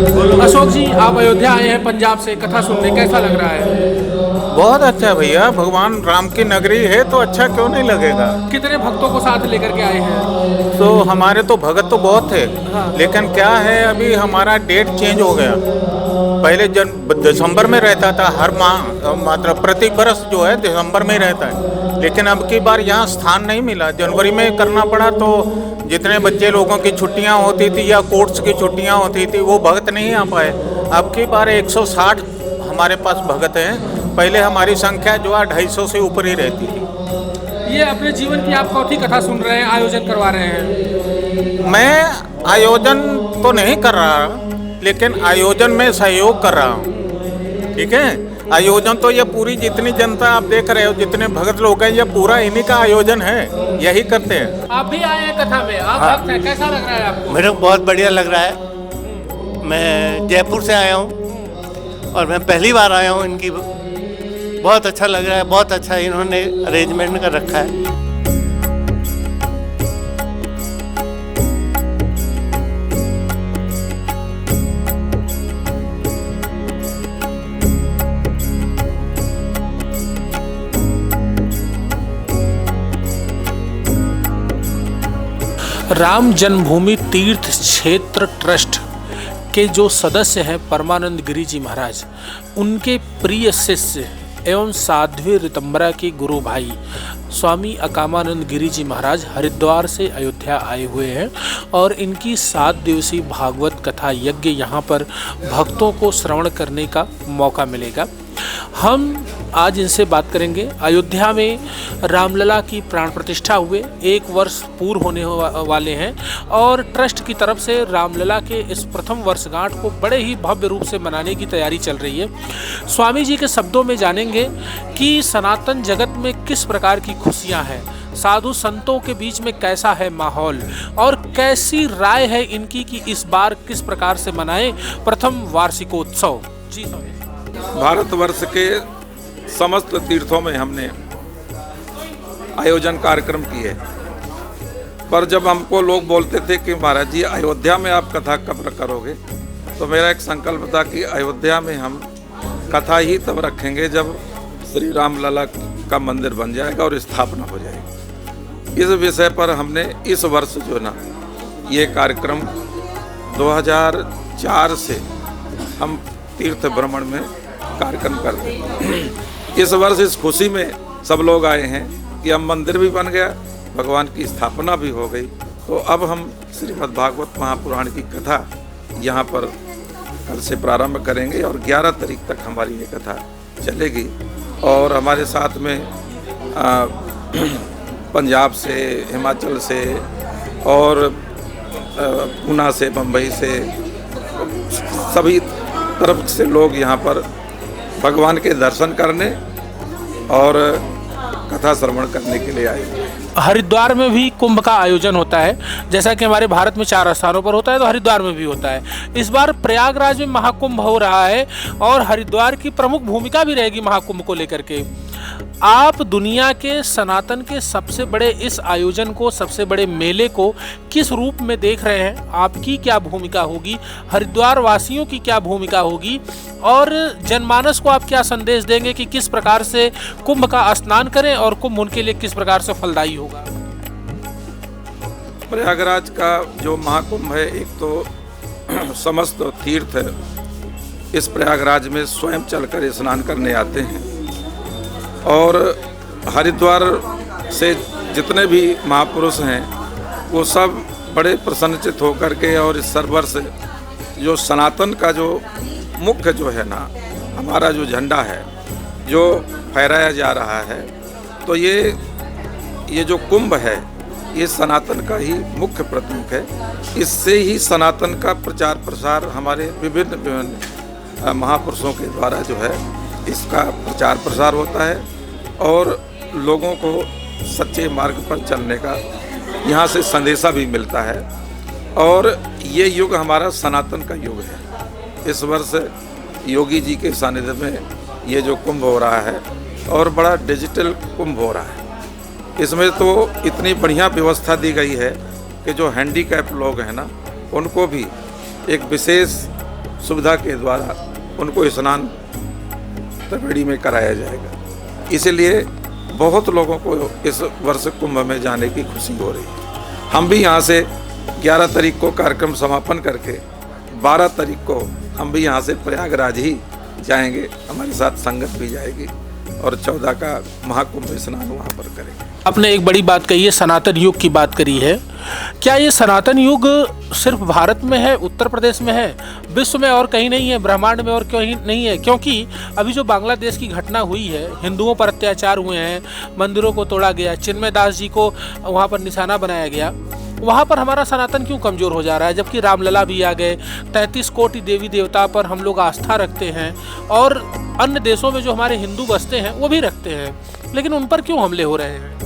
अशोक जी, आप अयोध्या आए हैं पंजाब से कथा सुनने, कैसा लग रहा है? बहुत अच्छा है भैया, भगवान राम की नगरी है तो अच्छा क्यों नहीं लगेगा। कितने भक्तों को साथ लेकर के आए हैं? तो हमारे तो भगत तो बहुत थे, हाँ। लेकिन क्या है अभी हमारा डेट चेंज हो गया। पहले दिसंबर में रहता था हर माह, मतलब प्रति बरस जो है दिसंबर में ही रहता है, लेकिन अब की बार यहाँ स्थान नहीं मिला, जनवरी में करना पड़ा। तो जितने बच्चे लोगों की छुट्टियाँ होती थी या कोर्ट्स की छुट्टियाँ होती थी वो भगत नहीं आ पाए। अब की बार 160 हमारे पास भगत हैं। पहले हमारी संख्या जो है 250 से ऊपर ही रहती थी। ये अपने जीवन की आप कौथी कथा सुन रहे हैं, आयोजन करवा रहे हैं? मैं आयोजन तो नहीं कर रहा, लेकिन आयोजन में सहयोग कर रहा हूँ। ठीक है, आयोजन तो ये पूरी जितनी जनता आप देख रहे हो, जितने भगत लोग हैं, ये पूरा इन्हीं का आयोजन है, यही करते हैं। आप भी आए हैं कथा में, आप हाँ। भक्त हैं, कैसा लग रहा है आपको? मेरे को बहुत बढ़िया लग रहा है। मैं जयपुर से आया हूँ और मैं पहली बार आया हूँ। इनकी बहुत अच्छा लग रहा है, बहुत अच्छा इन्होंने अरेंजमेंट कर रखा है। राम जन्मभूमि तीर्थ क्षेत्र ट्रस्ट के जो सदस्य हैं परमानंद गिरी जी महाराज, उनके प्रिय शिष्य एवं साध्वी ऋतंबरा के गुरु भाई स्वामी अकामानंद गिरी जी महाराज हरिद्वार से अयोध्या आए हुए हैं और इनकी 7 दिवसीय भागवत कथा यज्ञ यहाँ पर भक्तों को श्रवण करने का मौका मिलेगा। हम आज इनसे बात करेंगे। अयोध्या में रामलला की प्राण प्रतिष्ठा हुए 1 वर्ष पूर्ण होने वाले हैं और ट्रस्ट की तरफ से रामलला के इस प्रथम वर्षगांठ को बड़े ही भव्य रूप से मनाने की तैयारी चल रही है। स्वामी जी के शब्दों में जानेंगे कि सनातन जगत में किस प्रकार की खुशियां हैं, साधु संतों के बीच में कैसा है माहौल और कैसी राय है इनकी कि इस बार किस प्रकार से मनाएं प्रथम वार्षिकोत्सव। जी स्वामी। भारतवर्ष के समस्त तीर्थों में हमने आयोजन कार्यक्रम किए, पर जब हमको लोग बोलते थे कि महाराज जी अयोध्या में आप कथा कब करोगे, तो मेरा एक संकल्प था कि अयोध्या में हम कथा ही तब रखेंगे जब श्री रामलला का मंदिर बन जाएगा और स्थापना हो जाएगी। इस विषय पर हमने इस वर्ष जो ना ये कार्यक्रम 2004 से हम तीर्थ भ्रमण में कार्यक्रम करते हैं। इस वर्ष इस खुशी में सब लोग आए हैं कि अब मंदिर भी बन गया, भगवान की स्थापना भी हो गई, तो अब हम श्रीमद् भागवत महापुराण की कथा यहाँ पर कल से प्रारंभ करेंगे और 11 तारीख तक हमारी ये कथा चलेगी। और हमारे साथ में पंजाब से, हिमाचल से और पूना से, बम्बई से, सभी तरफ से लोग यहाँ पर भगवान के दर्शन करने और कथा श्रवण करने के लिए आए। हरिद्वार में भी कुंभ का आयोजन होता है, जैसा कि हमारे भारत में 4 स्थानों पर होता है तो हरिद्वार में भी होता है। इस बार प्रयागराज में महाकुंभ हो रहा है और हरिद्वार की प्रमुख भूमिका भी रहेगी महाकुंभ को लेकर के। आप दुनिया के सनातन के सबसे बड़े इस आयोजन को, सबसे बड़े मेले को किस रूप में देख रहे हैं? आपकी क्या भूमिका होगी, हरिद्वार वासियों की क्या भूमिका होगी और जनमानस को आप क्या संदेश देंगे कि किस प्रकार से कुंभ का स्नान करें और कुंभ उनके लिए किस प्रकार से फलदायी होगा? प्रयागराज का जो महाकुंभ है, एक तो समस्त तीर्थ इस प्रयागराज में स्वयं चलकर स्नान करने आते हैं और हरिद्वार से जितने भी महापुरुष हैं वो सब बड़े प्रसन्नचित होकर के और इस सर्वर्ष जो सनातन का जो मुख्य जो है ना हमारा जो झंडा है जो फहराया जा रहा है, तो ये जो कुंभ है ये सनातन का ही मुख्य प्रतीक है। इससे ही सनातन का प्रचार प्रसार हमारे विभिन्न महापुरुषों के द्वारा जो है इसका प्रचार प्रसार होता है और लोगों को सच्चे मार्ग पर चलने का यहाँ से संदेशा भी मिलता है। और ये युग हमारा सनातन का युग है। इस वर्ष योगी जी के सानिध्य में ये जो कुंभ हो रहा है और बड़ा डिजिटल कुंभ हो रहा है, इसमें तो इतनी बढ़िया व्यवस्था दी गई है कि जो हैंडीकैप लोग हैं ना उनको भी एक विशेष सुविधा के द्वारा उनको स्नान त्रिवेणी में कराया जाएगा। इसलिए बहुत लोगों को इस वर्ष कुंभ में जाने की खुशी हो रही है। हम भी यहाँ से 11 तारीख को कार्यक्रम समापन करके 12 तारीख को हम भी यहाँ से प्रयागराज ही जाएंगे, हमारे साथ संगत भी जाएगी और 14 का महाकुंभ स्नान वहाँ पर करेंगे। आपने एक बड़ी बात कही है, सनातन युग की बात करी है। क्या ये सनातन युग सिर्फ भारत में है, उत्तर प्रदेश में है, विश्व में और कहीं नहीं है, ब्रह्मांड में और कहीं नहीं है? क्योंकि अभी जो बांग्लादेश की घटना हुई है, हिंदुओं पर अत्याचार हुए हैं, मंदिरों को तोड़ा गया, चिन्मय दास जी को वहाँ पर निशाना बनाया गया, वहाँ पर हमारा सनातन क्यों कमज़ोर हो जा रहा है? जबकि रामलला भी आ गए, 33 कोटि देवी देवता पर हम लोग आस्था रखते हैं और अन्य देशों में जो हमारे हिंदू बसते हैं वो भी रखते हैं, लेकिन उन पर क्यों हमले हो रहे हैं?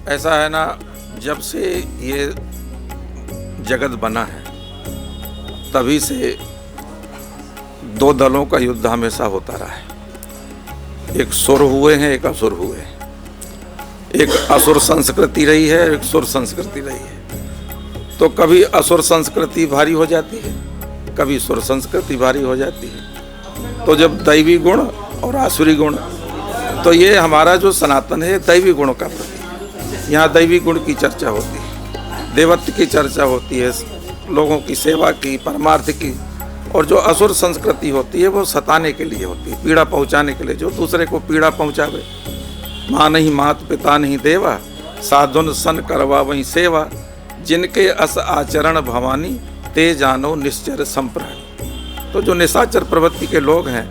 ऐसा है ना, जब से ये जगत बना है तभी से 2 दलों का युद्ध हमेशा होता रहा है। एक सुर हुए हैं, एक असुर हुए हैं। एक असुर संस्कृति रही है, एक सुर संस्कृति रही है। तो कभी असुर संस्कृति भारी हो जाती है, कभी सुर संस्कृति भारी हो जाती है। तो जब दैवी गुण और आसुरी गुण, तो ये हमारा जो सनातन है दैवी गुणों का प्रतीक है। यहाँ दैवी गुण की चर्चा होती है, देवत्व की चर्चा होती है, लोगों की सेवा की, परमार्थ की। और जो असुर संस्कृति होती है वो सताने के लिए होती है, पीड़ा पहुँचाने के लिए, जो दूसरे को पीड़ा पहुँचावे। माँ नहीं मात पिता नहीं देवा, साधुन सन करवा वही सेवा, जिनके अस आचरण भवानी, ते जानो निश्चर संप्राणी। तो जो निशाचर प्रवृत्ति के लोग हैं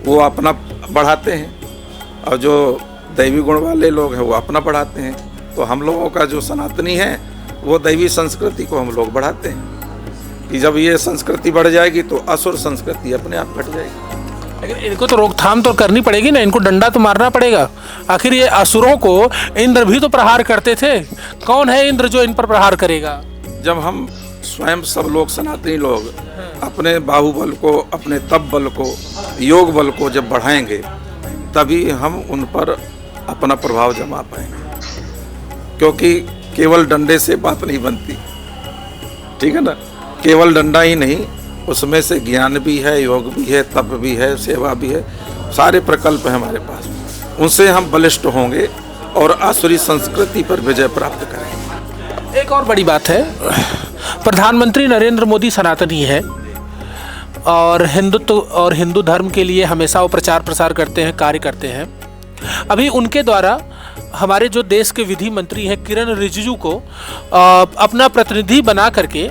वो अपना बढ़ाते हैं और जो दैवी गुण वाले लोग हैं वो अपना बढ़ाते हैं। तो हम लोगों का जो सनातनी है वो दैवी संस्कृति को हम लोग बढ़ाते हैं कि जब ये संस्कृति बढ़ जाएगी तो असुर संस्कृति अपने आप घट जाएगी। लेकिन इनको तो रोकथाम तो करनी पड़ेगी ना, इनको डंडा तो मारना पड़ेगा। आखिर ये असुरों को इंद्र भी तो प्रहार करते थे, कौन है इंद्र जो इन पर प्रहार करेगा? जब हम स्वयं सब लोग सनातनी लोग अपने बाहुबल को, अपने तप बल को, योग बल को जब बढ़ाएंगे तभी हम उन पर अपना प्रभाव जमा पाएंगे। क्योंकि केवल डंडे से बात नहीं बनती, ठीक है ना। केवल डंडा ही नहीं, उसमें से ज्ञान भी है, योग भी है, तप भी है, सेवा भी है, सारे प्रकल्प हैं हमारे पास। उनसे हम बलिष्ठ होंगे और आसुरी संस्कृति पर विजय प्राप्त करेंगे। एक और बड़ी बात है, प्रधानमंत्री नरेंद्र मोदी सनातनी है और हिंदुत्व और हिंदू धर्म के लिए हमेशा वो प्रचार प्रसार करते हैं, कार्य करते हैं। अभी उनके द्वारा हमारे जो देश के विधि मंत्री हैं किरण रिजिजू को अपना प्रतिनिधि बना करके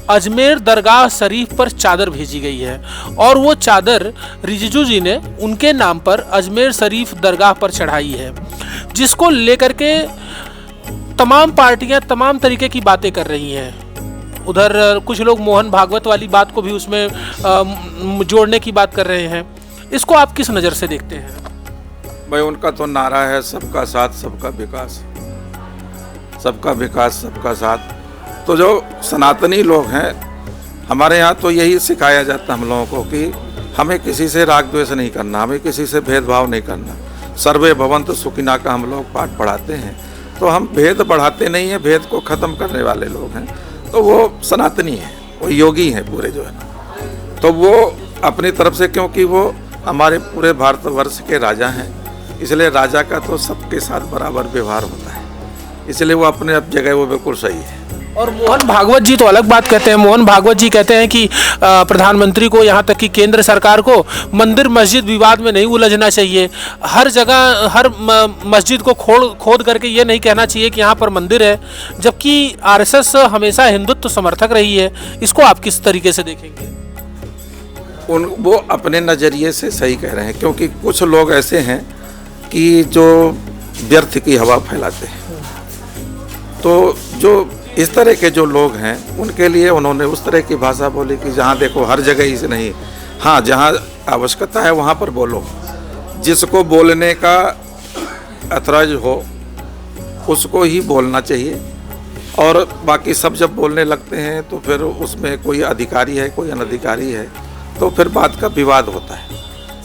अजमेर दरगाह शरीफ पर चादर भेजी गई है और वो चादर रिजिजू जी ने उनके नाम पर अजमेर शरीफ दरगाह पर चढ़ाई है, जिसको लेकर के तमाम पार्टियां तमाम तरीके की बातें कर रही हैं। उधर कुछ लोग मोहन भागवत वाली बात को भी उसमें जोड़ने की बात कर रहे हैं। इसको आप किस नज़र से देखते हैं? भाई उनका तो नारा है सबका साथ सबका विकास, सबका विकास सबका साथ। तो जो सनातनी लोग हैं हमारे यहाँ तो यही सिखाया जाता है हम लोगों को कि हमें किसी से राग द्वेष नहीं करना, हमें किसी से भेदभाव नहीं करना। सर्वे भवन्तु सुखिनः का हम लोग पाठ पढ़ाते हैं। तो हम भेद बढ़ाते नहीं हैं, भेद को ख़त्म करने वाले लोग हैं। तो वो सनातनी हैं, वो योगी हैं पूरे जो है ना। तो वो अपनी तरफ से, क्योंकि वो हमारे पूरे भारतवर्ष के राजा हैं, इसलिए राजा का तो सबके साथ बराबर व्यवहार होता है, इसलिए वो अपने अब जगह वो बिल्कुल सही है। और मोहन भागवत जी तो अलग बात कहते हैं। मोहन भागवत जी कहते हैं कि प्रधानमंत्री को, यहाँ तक कि केंद्र सरकार को मंदिर मस्जिद विवाद में नहीं उलझना चाहिए। हर जगह हर मस्जिद को खोद करके ये नहीं कहना चाहिए कि यहाँ पर मंदिर है, जबकि आरएसएस हमेशा हिंदुत्व समर्थक रही है। इसको आप किस तरीके से देखेंगे? वो अपने नज़रिए से सही कह रहे हैं, क्योंकि कुछ लोग ऐसे हैं कि जो व्यर्थ की हवा फैलाते हैं। तो जो इस तरह के जो लोग हैं उनके लिए उन्होंने उस तरह की भाषा बोली कि जहाँ देखो हर जगह ही से नहीं, हाँ जहाँ आवश्यकता है वहाँ पर बोलो। जिसको बोलने का अथराइज हो उसको ही बोलना चाहिए, और बाकी सब जब बोलने लगते हैं तो फिर उसमें कोई अधिकारी है कोई अनधिकारी है, तो फिर बात का विवाद होता है।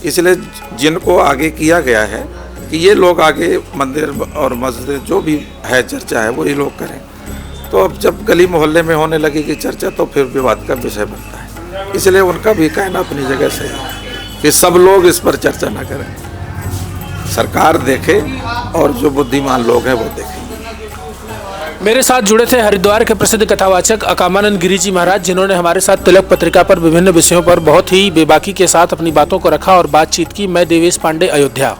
इसलिए जिनको आगे किया गया है कि ये लोग आगे मंदिर और मस्जिद जो भी है चर्चा है वही लोग करें। तो अब जब गली मोहल्ले में होने लगी कि चर्चा, तो फिर विवाद का विषय बनता है। इसलिए उनका भी कहना अपनी जगह से है कि सब लोग इस पर चर्चा न करें, सरकार देखे और जो बुद्धिमान लोग हैं वो देखें। मेरे साथ जुड़े थे हरिद्वार के प्रसिद्ध कथावाचक अकामानंद गिरी जी महाराज, जिन्होंने हमारे साथ तिलक पत्रिका पर विभिन्न विषयों पर बहुत ही बेबाकी के साथ अपनी बातों को रखा और बातचीत की। मैं देवेश पांडे, अयोध्या।